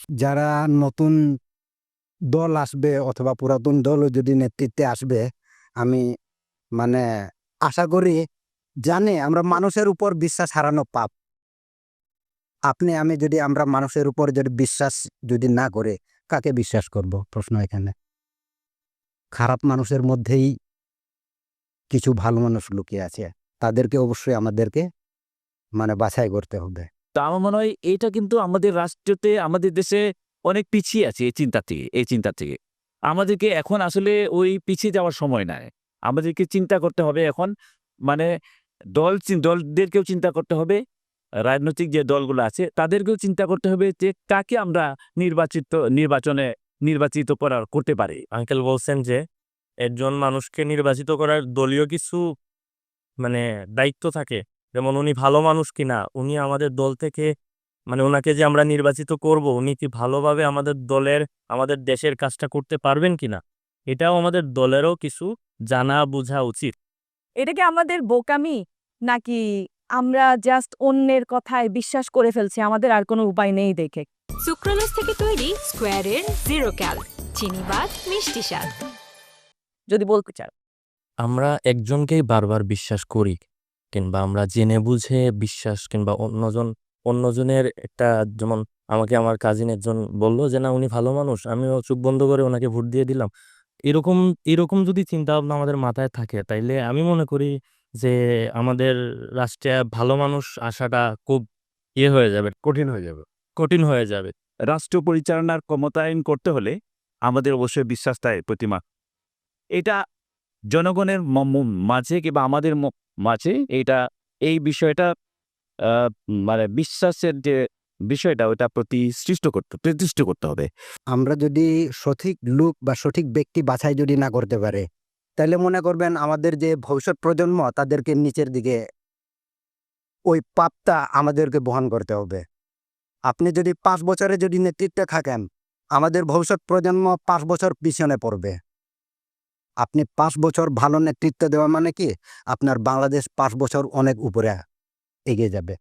যারা নতুন দল আসবে অথবা পুরাতন দলও যদি নেতৃত্বে আসবে, আমি মানে আশা করি, জানি আমরা মানুষের উপর বিশ্বাস হারানো পাপ। আপনি আমি যদি আমরা মানুষের উপর যদি বিশ্বাস যদি না করে, কাকে বিশ্বাস করব? প্রশ্ন এখানে। খারাপ মানুষের মধ্যেই কিছু ভালো মানুষ লুকিয়ে আছে, তাদেরকে অবশ্যই আমাদেরকে বাছাই করতে হবে। তা আমার মনে হয় এটা কিন্তু আমাদের রাষ্ট্রতে, আমাদের দেশে অনেক পিছিয়ে আছে এই চিন্তা থেকে। আমাদেরকে এখন আসলে ওই পিছিয়ে যাওয়ার সময় নাই। আমাদেরকে চিন্তা করতে হবে এখন, মানে দলদেরকেও চিন্তা করতে হবে, রাজনৈতিক যে দলগুলো আছে তাদেরকেও চিন্তা করতে হবে যে কাকে আমরা নির্বাচিত করতে পারি। আঙ্কেল বলছেন যে একজন মানুষকে নির্বাচিত করার দলীয় কিছু দায়িত্ব থাকে, যেমন উনি ভালো মানুষ কিনা, উনি আমাদের দল থেকে ওনাকে যে আমরা নির্বাচিত করব, উনি কি ভালোভাবে আমাদের দেশের কাজটা করতে পারবেন কিনা, এটাও আমাদের দলেরও কিছু জানা বোঝা উচিত। এটা কি আমাদের বোকামি, নাকি আমরা জাস্ট অন্যের কথায় বিশ্বাস করে ফেলছি, আমাদের আর কোনো উপায় নেই দেখে? সুক্রোলোজ থেকে তৈরি স্কোয়ারের জিরো ক্যাল চিনি বাদ মিষ্টি স্বাদ। যদি বলতে চান, আমরা একজনকেই বারবার বিশ্বাস করি, কিংবা আমরা জেনে বুঝে বিশ্বাস, কিংবা অন্যজনের একটা, যেমন আমাকে আমার কাজিন একজন বললো যে না উনি ভালো মানুষ, আমিও চোখ বন্ধ করে ওনাকে ভোট দিয়ে দিলাম। এরকম যদি চিন্তা ভাবনা আমাদের মাথায় থাকে, তাইলে আমি মনে করি যে আমাদের রাষ্ট্রে ভালো মানুষ আসাটা খুব হয়ে যাবে, কঠিন হয়ে যাবে। রাষ্ট্র পরিচালনার ক্ষমতায়ন করতে হলে আমাদের অবশ্যই বিশ্বাসটা প্রতিমা, এটা জনগণের মাঝে কিংবা আমাদের মাঝে এই বিষয়টা বিশ্বাসের যে বিষয়টা ওটা প্রতিষ্ঠিত করতে হবে। আমরা যদি সঠিক লোক বা সঠিক ব্যক্তি বাছাই যদি না করতে পারে, তাহলে মনে করবেন আমাদের যে ভবিষ্যৎ প্রজন্ম, তাদেরকে নিচের দিকে ওই পাপটা আমাদেরকে বহন করতে হবে। আপনি যদি 5 বছরে যদি নেতৃত্বে থাকেন, আমাদের ভবিষ্যৎ প্রজন্ম 5 বছর পিছনে পড়বে। আপনি 5 বছর ভালো নেতৃত্ব দেওয়া মানে কি, আপনার বাংলাদেশ 5 বছর অনেক উপরে এগিয়ে যাবে।